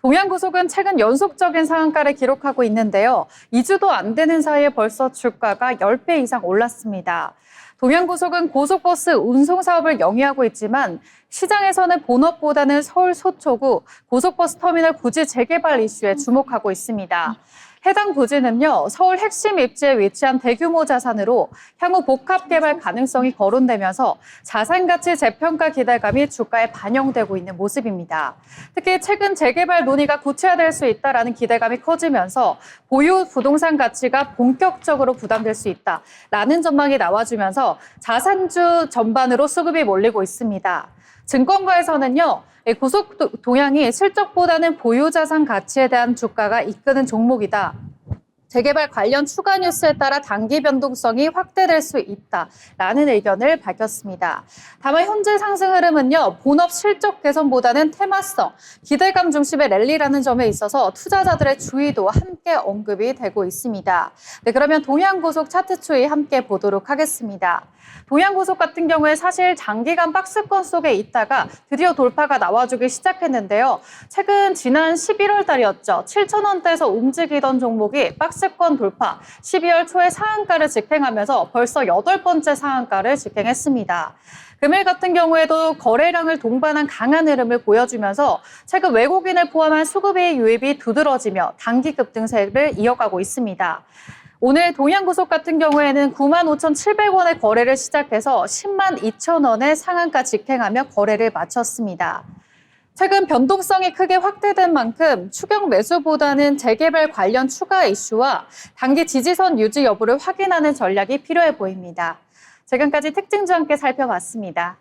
동양고속은 최근 연속적인 상한가를 기록하고 있는데요. 2주도 안 되는 사이에 벌써 주가가 10배 이상 올랐습니다. 동양고속은 고속버스 운송 사업을 영위하고 있지만 시장에서는 본업보다는 서울 서초구 고속버스 터미널 부지 재개발 이슈에 주목하고 있습니다. 해당 부지는요, 서울 핵심 입지에 위치한 대규모 자산으로 향후 복합 개발 가능성이 거론되면서 자산 가치 재평가 기대감이 주가에 반영되고 있는 모습입니다. 특히 최근 재개발 논의가 구체화될 수 있다라는 기대감이 커지면서 보유 부동산 가치가 본격적으로 부담될 수 있다라는 전망이 나와주면서 자산주 전반으로 수급이 몰리고 있습니다. 증권가에서는요, 고속 동향이 실적보다는 보유자산 가치에 대한 주가가 이끄는 종목이다. 재개발 관련 추가 뉴스에 따라 단기 변동성이 확대될 수 있다라는 의견을 밝혔습니다. 다만 현재 상승 흐름은요, 본업 실적 개선보다는 테마성, 기대감 중심의 랠리라는 점에 있어서 투자자들의 주의도 함께 언급이 되고 있습니다. 네, 그러면 동양고속 차트 추이 함께 보도록 하겠습니다. 동양고속 같은 경우에 사실 장기간 박스권 속에 있다가 드디어 돌파가 나와주기 시작했는데요. 최근 지난 11월 달이었죠. 7,000원대에서 움직이던 종목이 박스권 돌파, 12월 초에 상한가를 직행하면서 벌써 8번째 상한가를 직행했습니다. 금일 같은 경우에도 거래량을 동반한 강한 흐름을 보여주면서 최근 외국인을 포함한 수급의 유입이 두드러지며 단기 급등세를 이어가고 있습니다. 오늘 동양고속 같은 경우에는 95,700원의 거래를 시작해서 102,000원의 상한가 직행하며 거래를 마쳤습니다. 최근 변동성이 크게 확대된 만큼 추격 매수보다는 재개발 관련 추가 이슈와 단기 지지선 유지 여부를 확인하는 전략이 필요해 보입니다. 지금까지 특징주 함께 살펴봤습니다.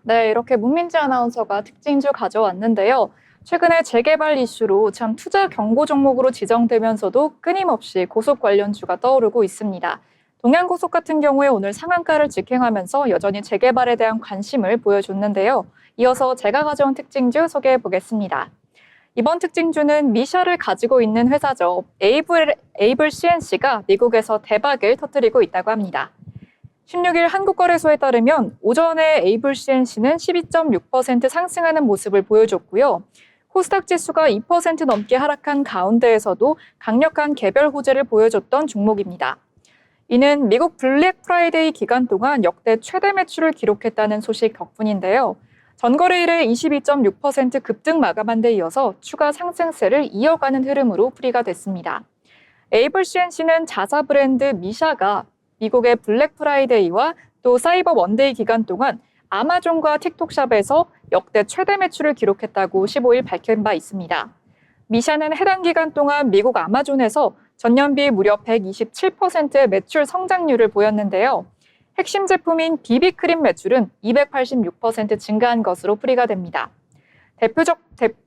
네, 이렇게 문민지 아나운서가 특징주 가져왔는데요. 최근에 재개발 이슈로 참 투자 경고 종목으로 지정되면서도 끊임없이 고속 관련주가 떠오르고 있습니다. 동양고속 같은 경우에 오늘 상한가를 직행하면서 여전히 재개발에 대한 관심을 보여줬는데요. 이어서 제가 가져온 특징주 소개해 보겠습니다. 이번 특징주는 미샤를 가지고 있는 회사죠. 에이블 CNC가 미국에서 대박을 터뜨리고 있다고 합니다. 16일 한국거래소에 따르면 오전에 에이블 CNC는 12.6% 상승하는 모습을 보여줬고요. 코스닥 지수가 2% 넘게 하락한 가운데에서도 강력한 개별 호재를 보여줬던 종목입니다. 이는 미국 블랙 프라이데이 기간 동안 역대 최대 매출을 기록했다는 소식 덕분인데요. 전거래일에 22.6% 급등 마감한 데 이어서 추가 상승세를 이어가는 흐름으로 풀이가 됐습니다. 에이블 CNC는 자사 브랜드 미샤가 미국의 블랙 프라이데이와 또 사이버 먼데이 기간 동안 아마존과 틱톡샵에서 역대 최대 매출을 기록했다고 15일 밝힌 바 있습니다. 미샤는 해당 기간 동안 미국 아마존에서 전년비 무려 127%의 매출 성장률을 보였는데요. 핵심 제품인 비비크림 매출은 286% 증가한 것으로 풀이가 됩니다.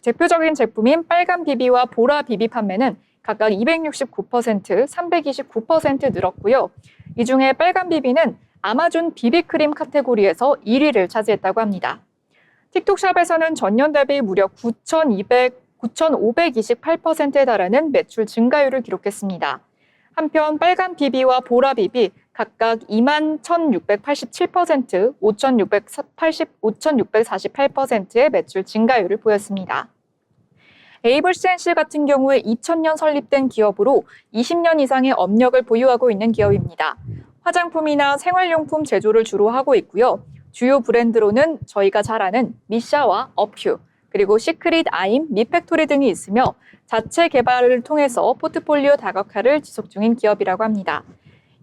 대표적인 제품인 빨간 비비와 보라 비비 판매는 각각 269%, 329% 늘었고요. 이 중에 빨간 비비는 아마존 비비크림 카테고리에서 1위를 차지했다고 합니다. 틱톡샵에서는 전년 대비 무려 9,528%에 달하는 매출 증가율을 기록했습니다. 한편 빨간 비비와 보라 비비 각각 21,687%, 5,648%의 매출 증가율을 보였습니다. 에이블 CNC 같은 경우에 2000년 설립된 기업으로 20년 이상의 업력을 보유하고 있는 기업입니다. 화장품이나 생활용품 제조를 주로 하고 있고요. 주요 브랜드로는 저희가 잘 아는 미샤와 업큐, 그리고 시크릿 아임, 미팩토리 등이 있으며 자체 개발을 통해서 포트폴리오 다각화를 지속 중인 기업이라고 합니다.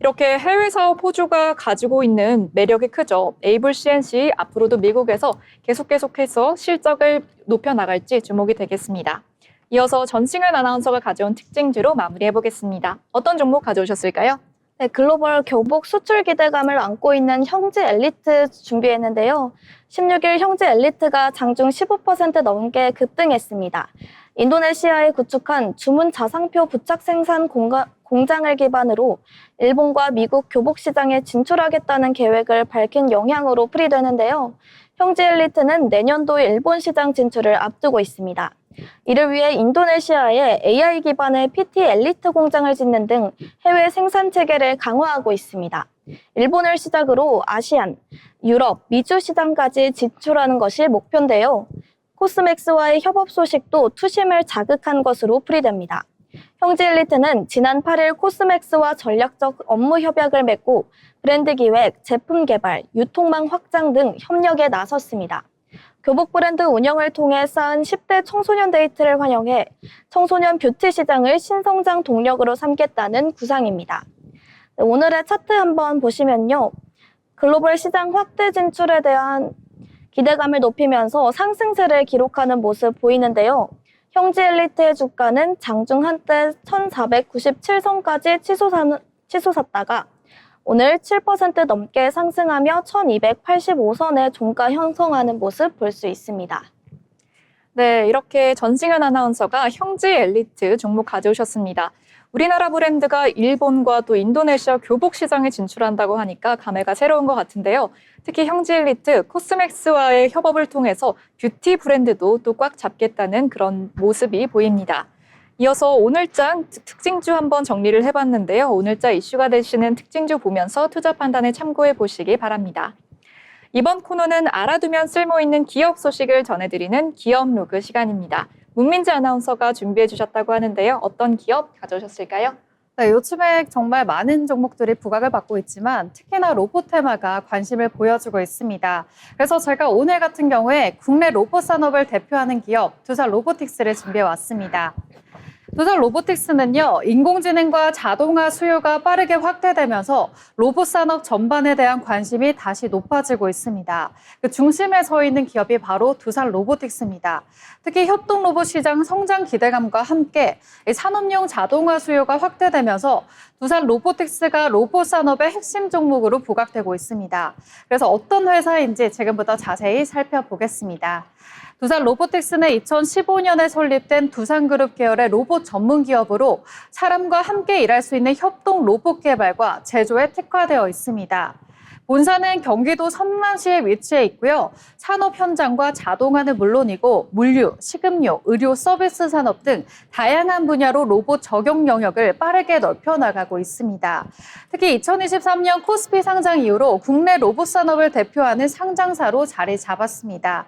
이렇게 해외 사업 호주가 가지고 있는 매력이 크죠. 에이블 CNC 앞으로도 미국에서 계속해서 실적을 높여나갈지 주목이 되겠습니다. 이어서 전승현 아나운서가 가져온 특징주로 마무리해보겠습니다. 어떤 종목 가져오셨을까요? 네, 글로벌 교복 수출 기대감을 안고 있는 형지 엘리트 준비했는데요. 16일 형지 엘리트가 장중 15% 넘게 급등했습니다. 인도네시아에 구축한 주문 자상표 부착 생산 공장을 기반으로 일본과 미국 교복 시장에 진출하겠다는 계획을 밝힌 영향으로 풀이되는데요. 형지 엘리트는 내년도 일본 시장 진출을 앞두고 있습니다. 이를 위해 인도네시아에 AI 기반의 PT 엘리트 공장을 짓는 등 해외 생산 체계를 강화하고 있습니다. 일본을 시작으로 아시안, 유럽, 미주 시장까지 진출하는 것이 목표인데요. 코스맥스와의 협업 소식도 투심을 자극한 것으로 풀이됩니다. 형지 엘리트는 지난 8일 코스맥스와 전략적 업무 협약을 맺고 브랜드 기획, 제품 개발, 유통망 확장 등 협력에 나섰습니다. 교복 브랜드 운영을 통해 쌓은 10대 청소년 데이트를 환영해 청소년 뷰티 시장을 신성장 동력으로 삼겠다는 구상입니다. 오늘의 차트 한번 보시면요. 글로벌 시장 확대 진출에 대한 기대감을 높이면서 상승세를 기록하는 모습 보이는데요. 형지 엘리트의 주가는 장중 한때 1497선까지 치솟았다가 오늘 7% 넘게 상승하며 1285선의 종가 형성하는 모습 볼 수 있습니다. 네, 이렇게 전승현 아나운서가 형지 엘리트 종목 가져오셨습니다. 우리나라 브랜드가 일본과 또 인도네시아 교복 시장에 진출한다고 하니까 감회가 새로운 것 같은데요. 특히 형지 엘리트, 코스맥스와의 협업을 통해서 뷰티 브랜드도 또 꽉 잡겠다는 그런 모습이 보입니다. 이어서 오늘장 특징주 한번 정리를 해봤는데요. 오늘자 이슈가 되시는 특징주 보면서 투자 판단에 참고해 보시기 바랍니다. 이번 코너는 알아두면 쓸모있는 기업 소식을 전해드리는 기업 로그 시간입니다. 문민지 아나운서가 준비해 주셨다고 하는데요. 어떤 기업 가져오셨을까요? 네, 요즘에 정말 많은 종목들이 부각을 받고 있지만 특히나 로봇테마가 관심을 보여주고 있습니다. 그래서 제가 오늘 같은 경우에 국내 로봇 산업을 대표하는 기업 두산 로보틱스를 준비해 왔습니다. 두산 로보틱스는요, 인공지능과 자동화 수요가 빠르게 확대되면서 로봇 산업 전반에 대한 관심이 다시 높아지고 있습니다. 그 중심에 서 있는 기업이 바로 두산 로보틱스입니다. 특히 협동 로봇 시장 성장 기대감과 함께 산업용 자동화 수요가 확대되면서 두산 로보틱스가 로봇 산업의 핵심 종목으로 부각되고 있습니다. 그래서 어떤 회사인지 지금부터 자세히 살펴보겠습니다. 두산 로보틱스는 2015년에 설립된 두산그룹 계열의 로봇 전문 기업으로 사람과 함께 일할 수 있는 협동 로봇 개발과 제조에 특화되어 있습니다. 본사는 경기도 성남시에 위치해 있고요. 산업 현장과 자동화는 물론이고 물류, 식음료, 의료 서비스 산업 등 다양한 분야로 로봇 적용 영역을 빠르게 넓혀 나가고 있습니다. 특히 2023년 코스피 상장 이후로 국내 로봇 산업을 대표하는 상장사로 자리 잡았습니다.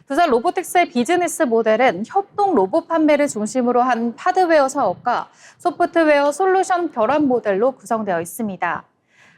두산 로보틱스의 비즈니스 모델은 협동 로봇 판매를 중심으로 한 하드웨어 사업과 소프트웨어 솔루션 결합 모델로 구성되어 있습니다.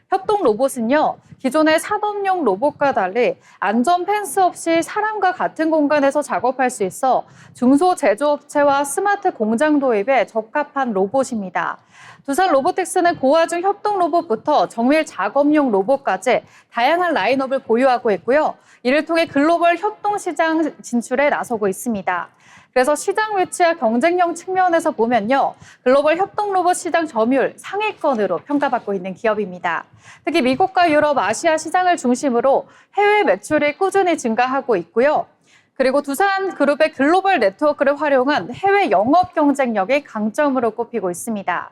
협동 로봇은요, 기존의 산업용 로봇과 달리 안전 펜스 없이 사람과 같은 공간에서 작업할 수 있어 중소 제조업체와 스마트 공장 도입에 적합한 로봇입니다. 두산 로보틱스는 고화중 협동 로봇부터 정밀 작업용 로봇까지 다양한 라인업을 보유하고 있고요. 이를 통해 글로벌 협동 시장 진출에 나서고 있습니다. 그래서 시장 위치와 경쟁력 측면에서 보면요. 글로벌 협동 로봇 시장 점유율 상위권으로 평가받고 있는 기업입니다. 특히 미국과 유럽, 아시아 시장을 중심으로 해외 매출이 꾸준히 증가하고 있고요. 그리고 두산 그룹의 글로벌 네트워크를 활용한 해외 영업 경쟁력이 강점으로 꼽히고 있습니다.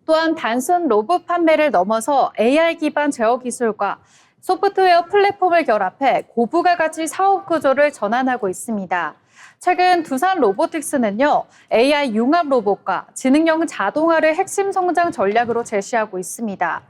또한 단순 로봇 판매를 넘어서 AI 기반 제어 기술과 소프트웨어 플랫폼을 결합해 고부가 가치 사업 구조를 전환하고 있습니다. 최근 두산 로보틱스는요, AI 융합 로봇과 지능형 자동화를 핵심 성장 전략으로 제시하고 있습니다.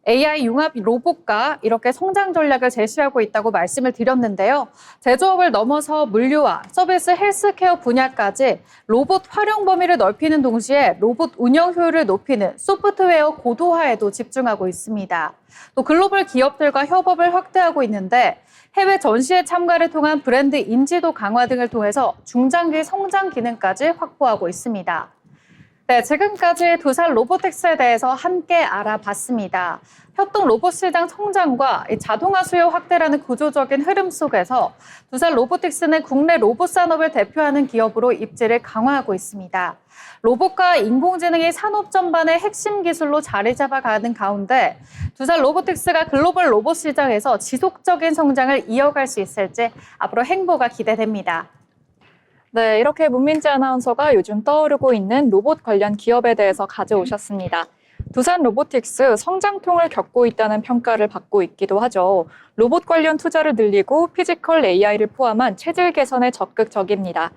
AI 융합 로봇과 이렇게 성장 전략을 제시하고 있다고 말씀을 드렸는데요. 제조업을 넘어서 물류와 서비스 헬스케어 분야까지 로봇 활용 범위를 넓히는 동시에 로봇 운영 효율을 높이는 소프트웨어 고도화에도 집중하고 있습니다. 또 글로벌 기업들과 협업을 확대하고 있는데 해외 전시회 참가를 통한 브랜드 인지도 강화 등을 통해서 중장기 성장 기능까지 확보하고 있습니다. 네, 지금까지 두산 로보틱스에 대해서 함께 알아봤습니다. 협동 로봇 시장 성장과 자동화 수요 확대라는 구조적인 흐름 속에서 두산 로보틱스는 국내 로봇 산업을 대표하는 기업으로 입지를 강화하고 있습니다. 로봇과 인공지능이 산업 전반의 핵심 기술로 자리 잡아가는 가운데 두산 로보틱스가 글로벌 로봇 시장에서 지속적인 성장을 이어갈 수 있을지 앞으로 행보가 기대됩니다. 네, 이렇게 문민지 아나운서가 요즘 떠오르고 있는 로봇 관련 기업에 대해서 가져오셨습니다. 두산 로보틱스 성장통을 겪고 있다는 평가를 받고 있기도 하죠. 로봇 관련 투자를 늘리고 피지컬 AI를 포함한 체질 개선에 적극적입니다.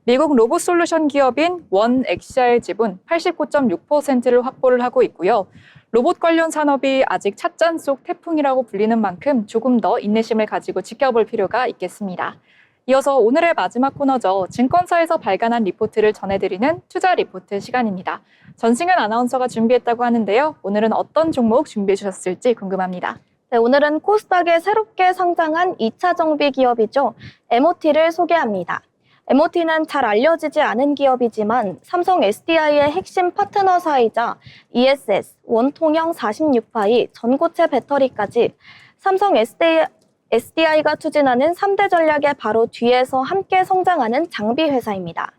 미국 로봇 솔루션 기업인 원 엑시아의 지분 89.6%를 확보를 하고 있고요. 로봇 관련 산업이 아직 찻잔 속 태풍이라고 불리는 만큼 조금 더 인내심을 가지고 지켜볼 필요가 있겠습니다. 이어서 오늘의 마지막 코너죠. 증권사에서 발간한 리포트를 전해드리는 투자 리포트 시간입니다. 전승현 아나운서가 준비했다고 하는데요. 오늘은 어떤 종목 준비해 주셨을지 궁금합니다. 네, 오늘은 코스닥에 새롭게 상장한 2차 정비 기업이죠. MOT를 소개합니다. MOT는 잘 알려지지 않은 기업이지만 삼성 SDI의 핵심 파트너사이자 ESS, 원통형 46파이, 전고체 배터리까지 삼성 SDI가 추진하는 3대 전략의 바로 뒤에서 함께 성장하는 장비 회사입니다.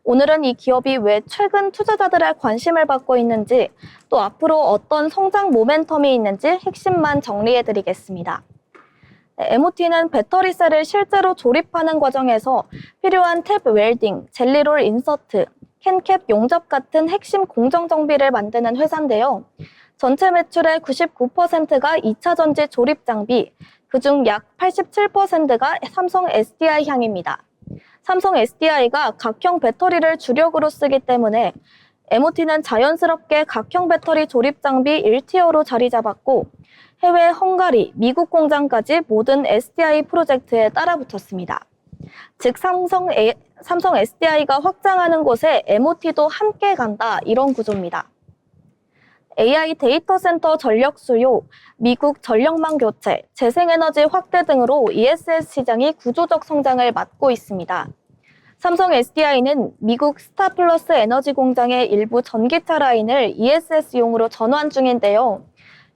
오늘은 이 기업이 왜 최근 투자자들의 관심을 받고 있는지, 또 앞으로 어떤 성장 모멘텀이 있는지 핵심만 정리해드리겠습니다. MOT는 배터리셀을 실제로 조립하는 과정에서 필요한 탭 웰딩, 젤리롤 인서트, 캔캡 용접 같은 핵심 공정 정비를 만드는 회사인데요. 전체 매출의 99%가 2차 전지 조립 장비, 그중 약 87%가 삼성 SDI 향입니다. 삼성 SDI가 각형 배터리를 주력으로 쓰기 때문에 MOT는 자연스럽게 각형 배터리 조립 장비 1티어로 자리 잡았고 해외 헝가리, 미국 공장까지 모든 SDI 프로젝트에 따라붙었습니다. 즉 삼성 SDI가 확장하는 곳에 MOT도 함께 간다, 이런 구조입니다. AI 데이터 센터 전력 수요, 미국 전력망 교체, 재생에너지 확대 등으로 ESS 시장이 구조적 성장을 맞고 있습니다. 삼성 SDI는 미국 스타플러스 에너지 공장의 일부 전기차 라인을 ESS용으로 전환 중인데요.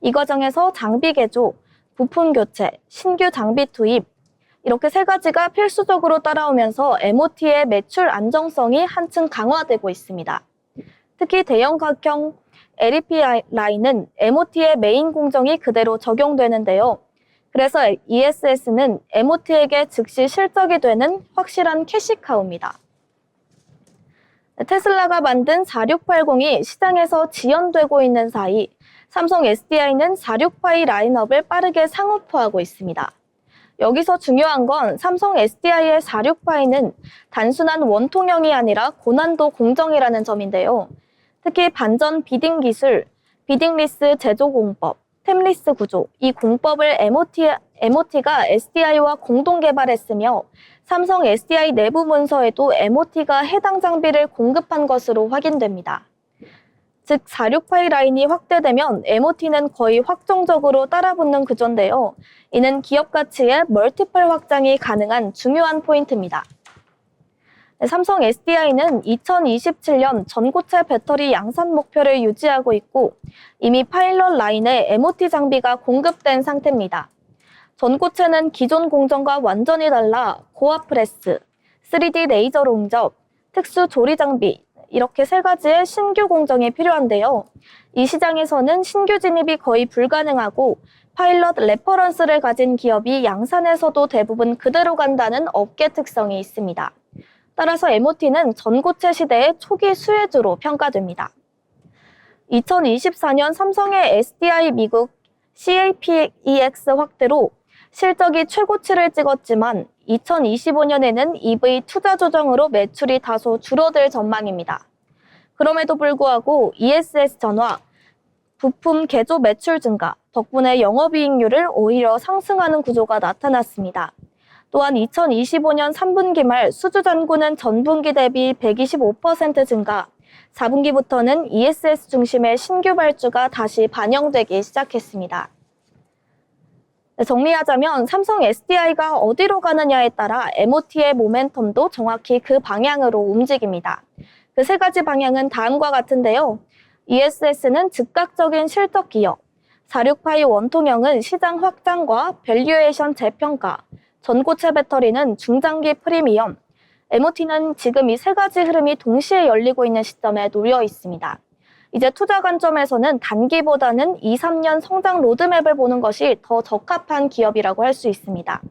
이 과정에서 장비 개조, 부품 교체, 신규 장비 투입, 이렇게 세 가지가 필수적으로 따라오면서 MOT의 매출 안정성이 한층 강화되고 있습니다. 특히 대형 각형 LED 라인은 MOT의 메인 공정이 그대로 적용되는데요. 그래서 ESS는 MOT에게 즉시 실적이 되는 확실한 캐시카우입니다. 테슬라가 만든 4680이 시장에서 지연되고 있는 사이 삼성 SDI는 46파이 라인업을 빠르게 상업화하고 있습니다. 여기서 중요한 건 삼성 SDI의 46파이는 단순한 원통형이 아니라 고난도 공정이라는 점인데요. 특히 반전 비딩 기술, 비딩리스 제조 공법, 템리스 구조, 이 공법을 MOT가 SDI와 공동 개발했으며 삼성 SDI 내부 문서에도 MOT가 해당 장비를 공급한 것으로 확인됩니다. 즉 46파이 라인이 확대되면 MOT는 거의 확정적으로 따라붙는 구조인데요. 이는 기업 가치의 멀티플 확장이 가능한 중요한 포인트입니다. 삼성 SDI는 2027년 전고체 배터리 양산 목표를 유지하고 있고 이미 파일럿 라인에 MOT 장비가 공급된 상태입니다. 전고체는 기존 공정과 완전히 달라 고압 프레스, 3D 레이저 롱접, 특수 조리 장비, 이렇게 세 가지의 신규 공정이 필요한데요. 이 시장에서는 신규 진입이 거의 불가능하고 파일럿 레퍼런스를 가진 기업이 양산에서도 대부분 그대로 간다는 업계 특성이 있습니다. 따라서 MOT는 전고체 시대의 초기 수혜주로 평가됩니다. 2024년 삼성의 SDI 미국 CAPEX 확대로 실적이 최고치를 찍었지만 2025년에는 EV 투자 조정으로 매출이 다소 줄어들 전망입니다. 그럼에도 불구하고 ESS 전화, 부품 개조 매출 증가 덕분에 영업이익률을 오히려 상승하는 구조가 나타났습니다. 또한 2025년 3분기 말 수주잔고는 전분기 대비 125% 증가, 4분기부터는 ESS 중심의 신규 발주가 다시 반영되기 시작했습니다. 정리하자면 삼성 SDI가 어디로 가느냐에 따라 MOT의 모멘텀도 정확히 그 방향으로 움직입니다. 그 세 가지 방향은 다음과 같은데요. ESS는 즉각적인 실적 기여, 46파이 원통형은 시장 확장과 밸류에이션 재평가, 전고체 배터리는 중장기 프리미엄, MOT는 지금 이 세 가지 흐름이 동시에 열리고 있는 시점에 놓여 있습니다. 이제 투자 관점에서는 단기보다는 2, 3년 성장 로드맵을 보는 것이 더 적합한 기업이라고 할 수 있습니다.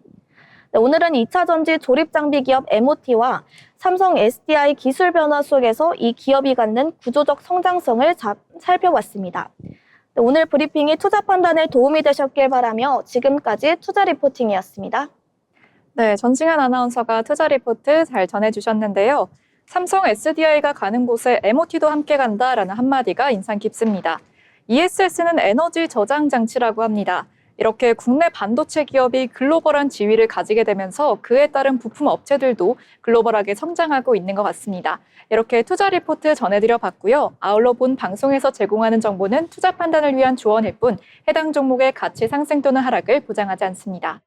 네, 오늘은 2차 전지 조립 장비 기업 MOT와 삼성 SDI 기술 변화 속에서 이 기업이 갖는 구조적 성장성을 살펴봤습니다. 네, 오늘 브리핑이 투자 판단에 도움이 되셨길 바라며 지금까지 투자 리포팅이었습니다. 네, 전승현 아나운서가 투자 리포트 잘 전해주셨는데요. 삼성 SDI가 가는 곳에 MOT도 함께 간다라는 한마디가 인상 깊습니다. ESS는 에너지 저장 장치라고 합니다. 이렇게 국내 반도체 기업이 글로벌한 지위를 가지게 되면서 그에 따른 부품 업체들도 글로벌하게 성장하고 있는 것 같습니다. 이렇게 투자 리포트 전해드려 봤고요. 아울러 본 방송에서 제공하는 정보는 투자 판단을 위한 조언일 뿐 해당 종목의 가치 상승 또는 하락을 보장하지 않습니다.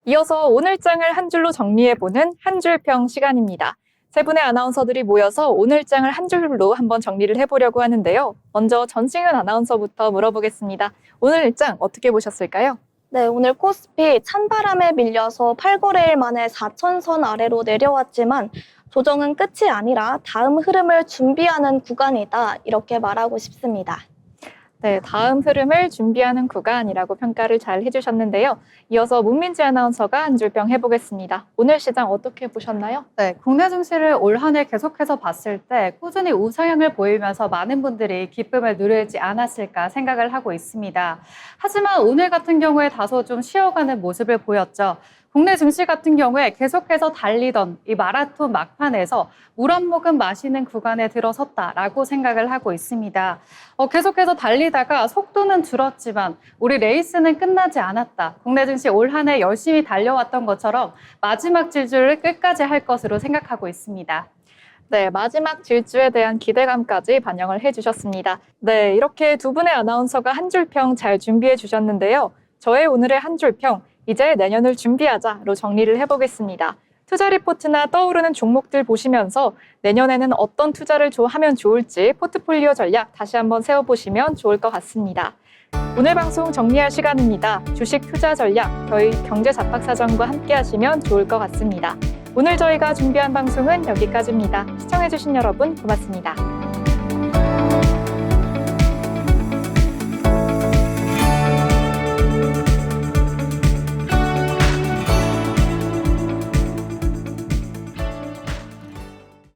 이어서 오늘 장을 한 줄로 정리해보는 한 줄평 시간입니다. 세 분의 아나운서들이 모여서 오늘 장을 한 줄로 한번 정리를 해보려고 하는데요. 먼저 전승현 아나운서부터 물어보겠습니다. 오늘 일장 어떻게 보셨을까요? 네, 오늘 코스피 찬바람에 밀려서 8거래일 만에 4,000선 아래로 내려왔지만 조정은 끝이 아니라 다음 흐름을 준비하는 구간이다, 이렇게 말하고 싶습니다. 네, 다음 흐름을 준비하는 구간이라고 평가를 잘 해주셨는데요. 이어서 문민지 아나운서가 한 줄평 해보겠습니다. 오늘 시장 어떻게 보셨나요? 네, 국내 증시를 올 한 해 계속해서 봤을 때 꾸준히 우상향을 보이면서 많은 분들이 기쁨을 누리지 않았을까 생각을 하고 있습니다. 하지만 오늘 같은 경우에 다소 좀 쉬어가는 모습을 보였죠. 국내 증시 같은 경우에 계속해서 달리던 이 마라톤 막판에서 물 한 모금 마시는 구간에 들어섰다라고 생각을 하고 있습니다. 계속해서 달리다가 속도는 줄었지만 우리 레이스는 끝나지 않았다. 국내 증시 올 한 해 열심히 달려왔던 것처럼 마지막 질주를 끝까지 할 것으로 생각하고 있습니다. 네, 마지막 질주에 대한 기대감까지 반영을 해주셨습니다. 네, 이렇게 두 분의 아나운서가 한 줄평 잘 준비해 주셨는데요. 저의 오늘의 한 줄평, 이제 내년을 준비하자로 정리를 해보겠습니다. 투자 리포트나 떠오르는 종목들 보시면서 내년에는 어떤 투자를 하면 좋을지 포트폴리오 전략 다시 한번 세워보시면 좋을 것 같습니다. 오늘 방송 정리할 시간입니다. 주식 투자 전략, 저희 경제잡박사전과 함께 하시면 좋을 것 같습니다. 오늘 저희가 준비한 방송은 여기까지입니다. 시청해주신 여러분 고맙습니다.